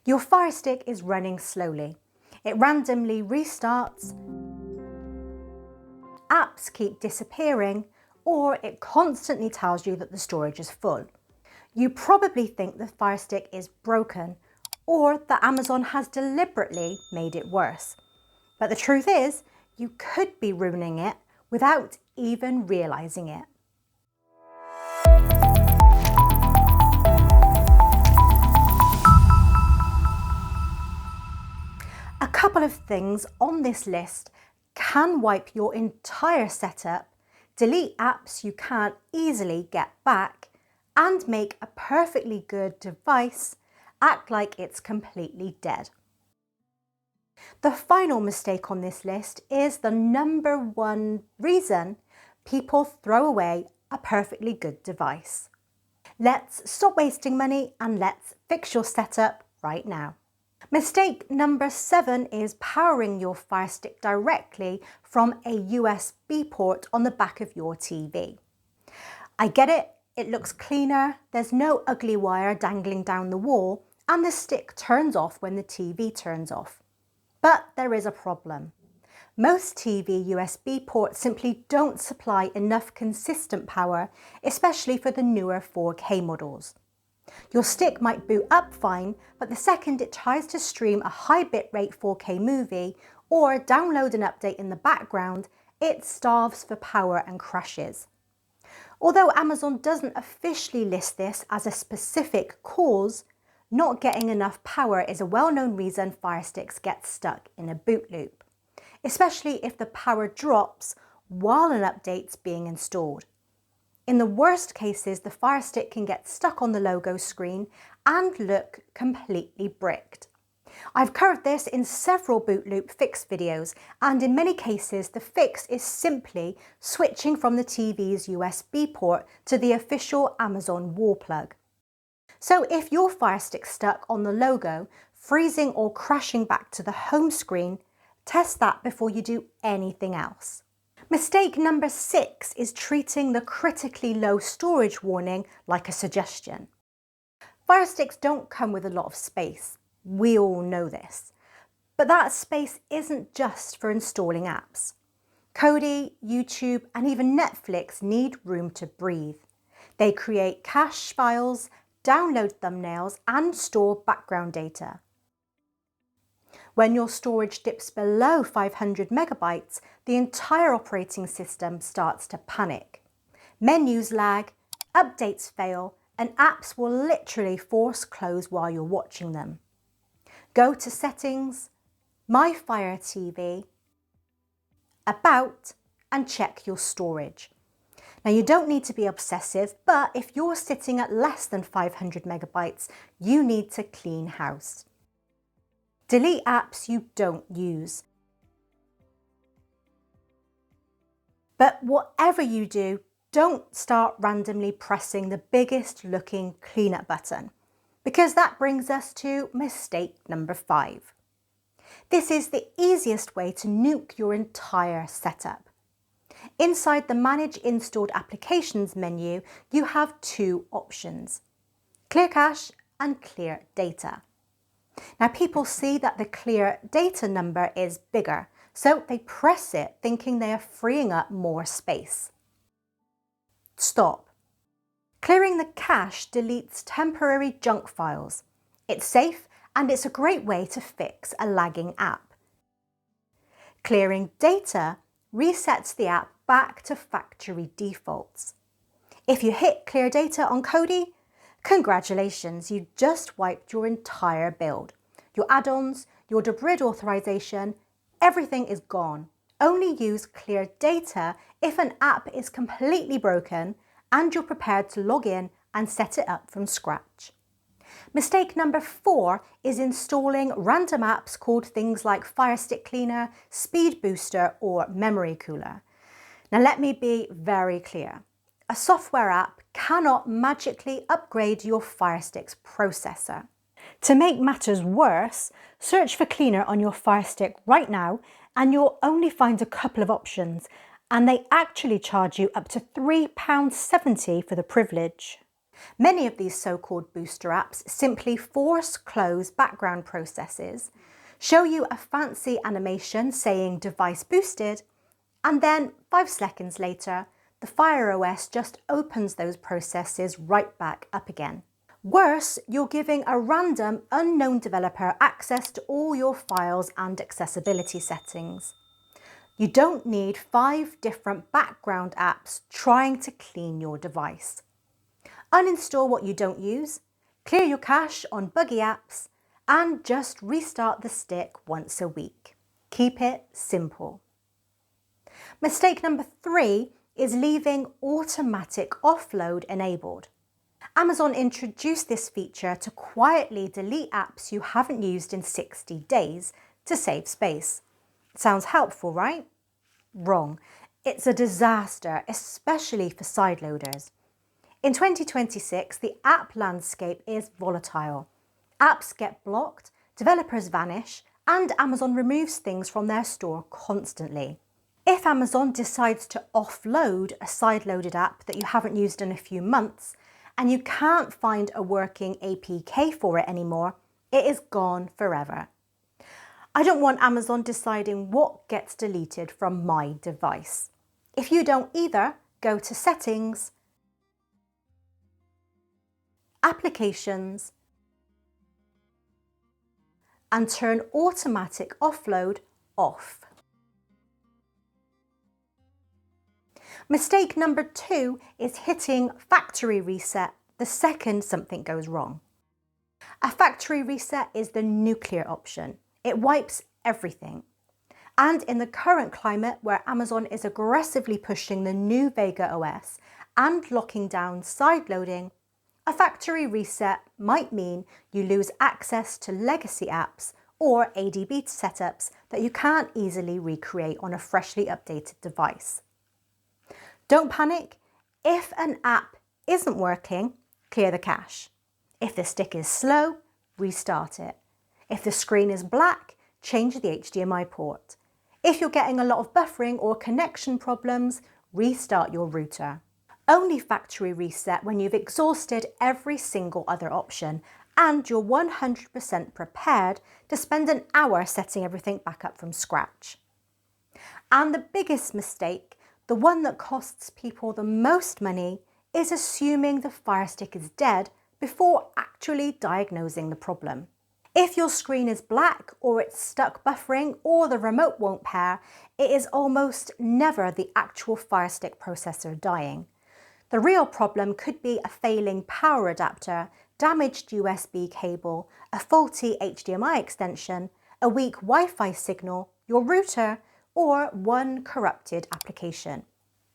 Your Firestick is running slowly. It randomly restarts, apps keep disappearing, or it constantly tells you that the storage is full. You probably think the Firestick is broken or that Amazon has deliberately made it worse. But the truth is, you could be ruining it without even realizing it. A couple of things on this list can wipe your entire setup, delete apps you can't easily get back, and make a perfectly good device act like it's completely dead. The final mistake on this list is the number one reason people throw away a perfectly good device. Let's stop wasting money and let's fix your setup right now. Mistake number 7 is powering your Firestick directly from a USB port on the back of your TV. I get it, it looks cleaner, there's no ugly wire dangling down the wall, and the stick turns off when the TV turns off. But there is a problem. Most TV USB ports simply don't supply enough consistent power, especially for the newer 4K models. Your stick might boot up fine, but the second it tries to stream a high bitrate 4K movie or download an update in the background, it starves for power and crashes. Although Amazon doesn't officially list this as a specific cause, not getting enough power is a well-known reason Firesticks get stuck in a boot loop, especially if the power drops while an update's being installed. In the worst cases, the Firestick can get stuck on the logo screen and look completely bricked. I've covered this in several boot loop fix videos, and in many cases the fix is simply switching from the TV's USB port to the official Amazon wall plug. So if your Firestick's stuck on the logo, freezing or crashing back to the home screen, test that before you do anything else. Mistake number 6 is treating the critically low storage warning like a suggestion. Firesticks don't come with a lot of space. We all know this. But that space isn't just for installing apps. Kodi, YouTube, and even Netflix need room to breathe. They create cache files, download thumbnails, and store background data. When your storage dips below 500 megabytes, the entire operating system starts to panic. Menus lag, updates fail, and apps will literally force close while you're watching them. Go to Settings, My Fire TV, About, and check your storage. Now, you don't need to be obsessive, but if you're sitting at less than 500 megabytes, you need to clean house. Delete apps you don't use. But whatever you do, don't start randomly pressing the biggest looking cleanup button, because that brings us to mistake number 5. This is the easiest way to nuke your entire setup. Inside the Manage Installed Applications menu, you have 2 options: Clear Cache and Clear Data. Now, people see that the clear data number is bigger, so they press it thinking they are freeing up more space. Stop. Clearing the cache deletes temporary junk files. It's safe and it's a great way to fix a lagging app. Clearing data resets the app back to factory defaults. If you hit clear data on Kodi, congratulations, you just wiped your entire build. Your add-ons, your debrid authorization, everything is gone. Only use clear data if an app is completely broken and you're prepared to log in and set it up from scratch. Mistake number 4 is installing random apps called things like Firestick Cleaner, Speed Booster, or Memory Cooler. Now, let me be very clear. A software app cannot magically upgrade your Firestick's processor. To make matters worse, search for Cleaner on your Firestick right now and you'll only find a couple of options, and they actually charge you up to £3.70 for the privilege. Many of these so-called booster apps simply force close background processes, show you a fancy animation saying device boosted, and then 5 seconds later, the Fire OS just opens those processes right back up again. Worse, you're giving a random unknown developer access to all your files and accessibility settings. You don't need 5 different background apps trying to clean your device. Uninstall what you don't use, clear your cache on buggy apps, and just restart the stick once a week. Keep it simple. Mistake number 3 is leaving automatic offload enabled. Amazon introduced this feature to quietly delete apps you haven't used in 60 days to save space. Sounds helpful, right? Wrong. It's a disaster, especially for sideloaders. In 2026, the app landscape is volatile. Apps get blocked, developers vanish, and Amazon removes things from their store constantly. If Amazon decides to offload a sideloaded app that you haven't used in a few months, and you can't find a working APK for it anymore, it is gone forever. I don't want Amazon deciding what gets deleted from my device. If you don't either, go to Settings, Applications, and turn Automatic Offload off. Mistake number 2 is hitting factory reset the second something goes wrong. A factory reset is the nuclear option. It wipes everything. And in the current climate where Amazon is aggressively pushing the new Vega OS and locking down sideloading, a factory reset might mean you lose access to legacy apps or ADB setups that you can't easily recreate on a freshly updated device. Don't panic. If an app isn't working, clear the cache. If the stick is slow, restart it. If the screen is black, change the HDMI port. If you're getting a lot of buffering or connection problems, restart your router. Only factory reset when you've exhausted every single other option and you're 100% prepared to spend an hour setting everything back up from scratch. And the biggest mistake, the one that costs people the most money, is assuming the Firestick is dead before actually diagnosing the problem. If your screen is black or it's stuck buffering or the remote won't pair, it is almost never the actual Firestick processor dying. The real problem could be a failing power adapter, damaged USB cable, a faulty HDMI extension, a weak Wi-Fi signal, your router, or one corrupted application.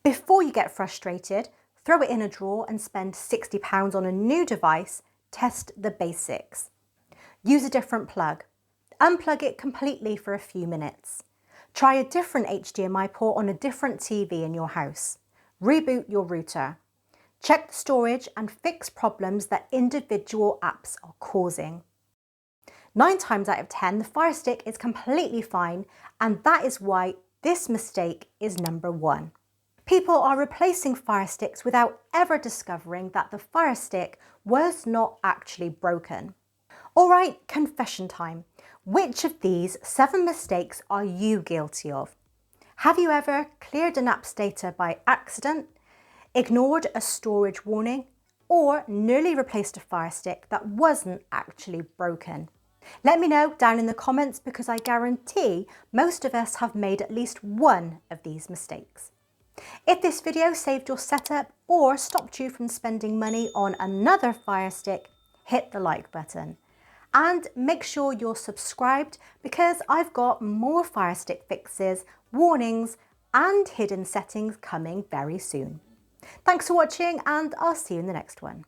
Before you get frustrated, throw it in a drawer and spend £60 on a new device. Test the basics. Use a different plug. Unplug it completely for a few minutes. Try a different HDMI port on a different TV in your house. Reboot your router. Check the storage and fix problems that individual apps are causing. 9 times out of 10, the Firestick is completely fine, and that is why this mistake is number 1. People are replacing Firesticks without ever discovering that the Firestick was not actually broken. All right, confession time. Which of these 7 mistakes are you guilty of? Have you ever cleared an app's data by accident, ignored a storage warning, or nearly replaced a Firestick that wasn't actually broken? Let me know down in the comments, because I guarantee most of us have made at least one of these mistakes. If this video saved your setup or stopped you from spending money on another Firestick, hit the like button. And make sure you're subscribed, because I've got more Firestick fixes, warnings, and hidden settings coming very soon. Thanks for watching, and I'll see you in the next one.